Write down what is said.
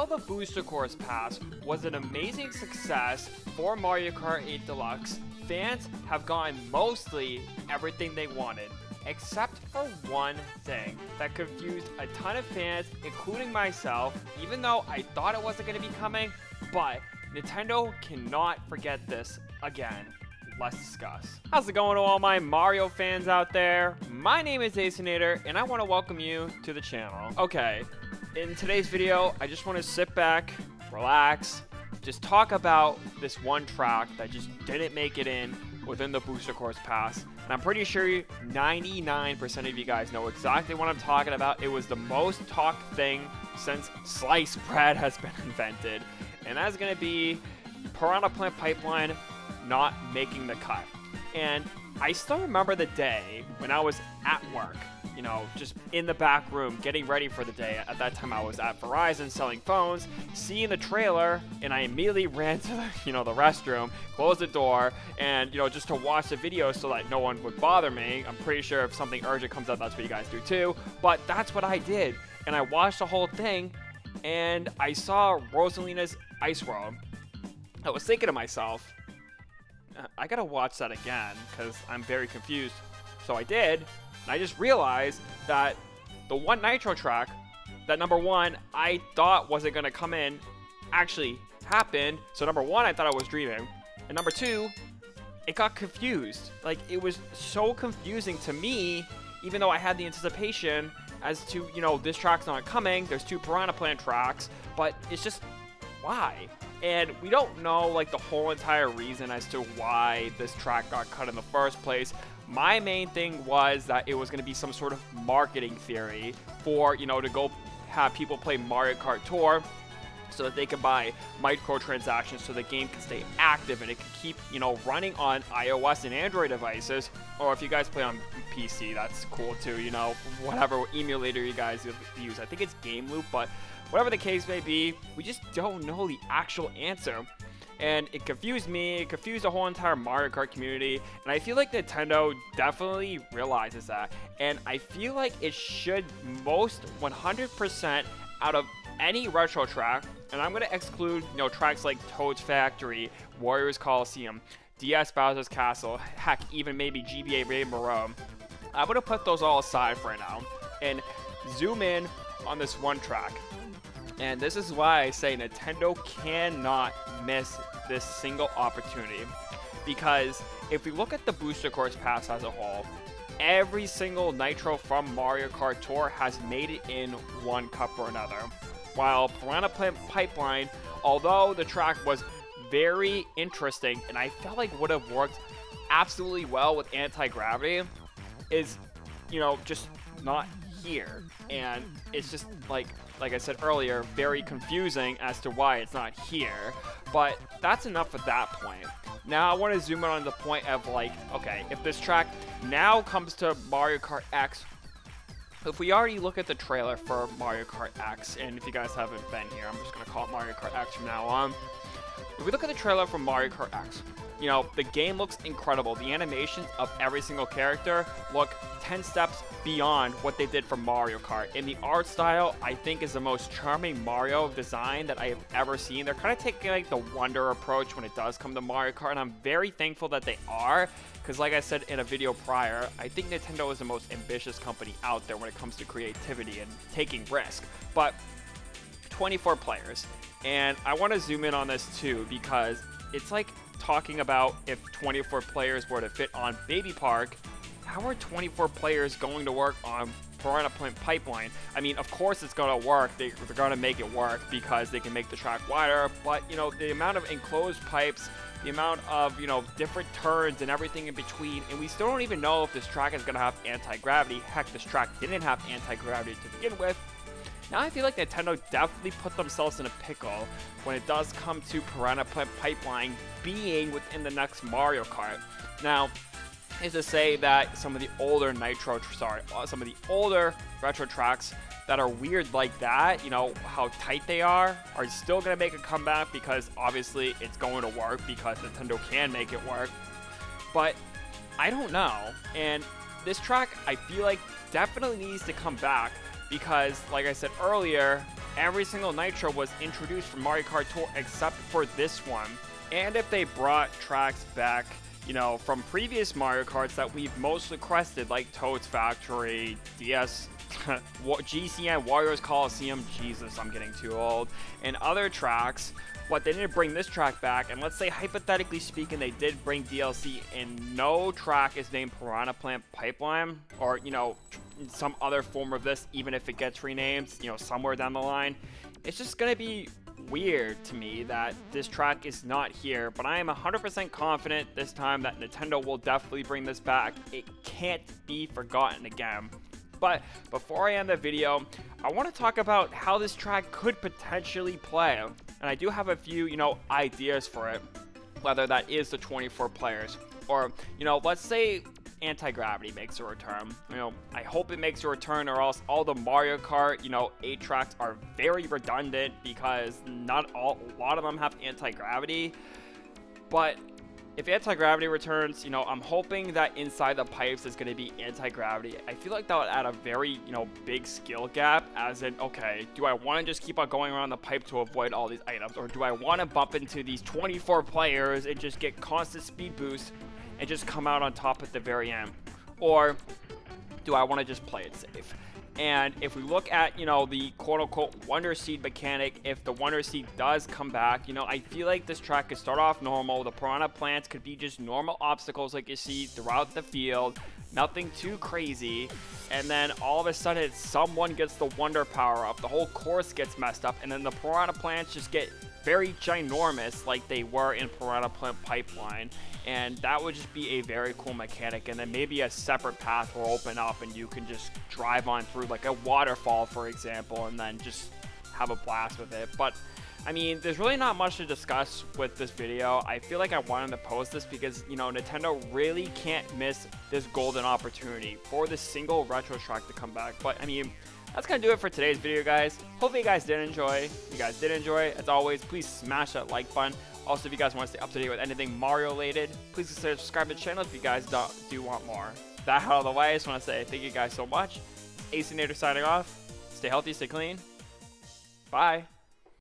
while the Booster Course Pass was an amazing success for Mario Kart 8 Deluxe, fans have gotten mostly everything they wanted, except for one thing that confused a ton of fans, including myself, even though I thought it wasn't going to be coming, but Nintendo cannot forget this again. Let's discuss. How's it going to all my Mario fans out there? My name is Acenator, and I want to welcome you to the channel. Okay, in today's video, I just want to sit back, relax, just talk about this one track that just didn't make it in within the Booster Course Pass. And I'm pretty sure 99% of you guys know exactly what I'm talking about. It was the most talked thing since sliced bread has been invented. And that's going to be Piranha Plant Pipeline not making the cut. And I still remember the day when I was at work, you know, just in the back room getting ready for the day. At that time I was at Verizon selling phones, seeing the trailer, and I immediately ran to the restroom, closed the door, and just to watch the video so that no one would bother me. I'm pretty sure if something urgent comes up, that's what you guys do too, but that's what I did. And I watched the whole thing, and I saw Rosalina's Ice World. I was thinking to myself, I gotta watch that again because I'm very confused. So I did, and I just realized that the one Nitro track that number one I thought wasn't gonna come in actually happened. So number one, I thought I was dreaming, and number two, it got confused. Like, it was so confusing to me, even though I had the anticipation as to this track's not coming. There's two Piranha Plant tracks, but it's just why? And we don't know like the whole entire reason as to why this track got cut in the first place. My main thing was that it was going to be some sort of marketing theory for, to go have people play Mario Kart Tour so that they can buy microtransactions so the game can stay active and it can keep, running on iOS and Android devices. Or if you guys play on PC, that's cool too, whatever emulator you guys use. I think it's Game Loop, but whatever the case may be, we just don't know the actual answer. And it confused me, it confused the whole entire Mario Kart community, and I feel like Nintendo definitely realizes that. And I feel like it should most 100% out of any retro track, and I'm going to exclude, tracks like Toad's Factory, Warriors Coliseum, DS Bowser's Castle, heck, even maybe GBA Rainbow Road. I'm going to put those all aside for right now and zoom in on this one track. And this is why I say Nintendo cannot miss this single opportunity. Because if we look at the Booster Course Pass as a whole, every single Nitro from Mario Kart Tour has made it in one cup or another. While Piranha Plant Pipeline, although the track was very interesting and I felt like would have worked absolutely well with anti-gravity, is, just not here. And it's just like I said earlier, very confusing as to why it's not here. But that's enough at that point. Now I want to zoom in on the point of okay, if this track now comes to Mario Kart X, if we already look at the trailer for Mario Kart X, and if you guys haven't been here, I'm just going to call it Mario Kart X from now on. If we look at the trailer for Mario Kart X, the game looks incredible. The animations of every single character look 10 steps beyond what they did for Mario Kart. And the art style, I think, is the most charming Mario design that I have ever seen. They're kind of taking the Wonder approach when it does come to Mario Kart, and I'm very thankful that they are, because like I said in a video prior, I think Nintendo is the most ambitious company out there when it comes to creativity and taking risk. But 24 players, and I want to zoom in on this too, because it's like talking about if 24 players were to fit on Baby Park, how are 24 players going to work on Piranha Plant Pipeline? I mean, of course it's going to work. They're going to make it work because they can make the track wider, but the amount of enclosed pipes, the amount of different turns and everything in between, and we still don't even know if this track is going to have anti-gravity. Heck, this track didn't have anti-gravity to begin with. Now I feel like Nintendo definitely put themselves in a pickle when it does come to Piranha Plant Pipeline being within the next Mario Kart. Now, is to say that some of the older some of the older retro tracks that are weird like that, how tight they are still going to make a comeback, because obviously it's going to work because Nintendo can make it work. But I don't know. And this track, I feel like, definitely needs to come back because, like I said earlier, every single Nitro was introduced for Mario Kart Tour except for this one. And if they brought tracks back, you know, from previous Mario Karts that we've most requested, like Toad's Factory, DS, GCN, Warriors Coliseum, Jesus, I'm getting too old, and other tracks, but they didn't bring this track back, and let's say, hypothetically speaking, they did bring DLC, and no track is named Piranha Plant Pipeline, or, you know, some other form of this, even if it gets renamed, you know, somewhere down the line. It's just gonna be weird to me that this track is not here, but I am 100% confident this time that Nintendo will definitely bring this back. It can't be forgotten again. But before I end the video, I want to talk about how this track could potentially play. And I do have a few, you know, ideas for it, whether that is the 24 players, or, you know, let's say anti-gravity makes a return. You know, I hope it makes a return, or else all the Mario Kart, you know, 8 tracks are very redundant because a lot of them have anti-gravity. But if anti-gravity returns, you know, I'm hoping that inside the pipes is going to be anti-gravity. I feel like that would add a very, you know, big skill gap, as in, okay, do I want to just keep on going around the pipe to avoid all these items, or do I want to bump into these 24 players and just get constant speed boosts and just come out on top at the very end? Or do I want to just play it safe? And if we look at, you know, the quote-unquote Wonder Seed mechanic, if the Wonder Seed does come back, you know, I feel like this track could start off normal. The Piranha Plants could be just normal obstacles like you see throughout the field, nothing too crazy. And then all of a sudden, someone gets the Wonder power-up, the whole course gets messed up, and then the Piranha Plants just get very ginormous like they were in Piranha Plant Pipeline. And that would just be a very cool mechanic, and then maybe a separate path will open up and you can just drive on through, like a waterfall, for example, and then just have a blast with it. But I mean, there's really not much to discuss with this video. I feel like I wanted to post this because, you know, Nintendo really can't miss this golden opportunity for the single retro track to come back. But I mean, that's gonna do it for today's video, guys. Hopefully you guys did enjoy. If you guys did enjoy, as always, please smash that like button. Also, if you guys want to stay up to date with anything Mario related, please consider subscribing to the channel if you guys do want more. That out of the way, I just want to say thank you guys so much. Acinator signing off. Stay healthy, stay clean. Bye.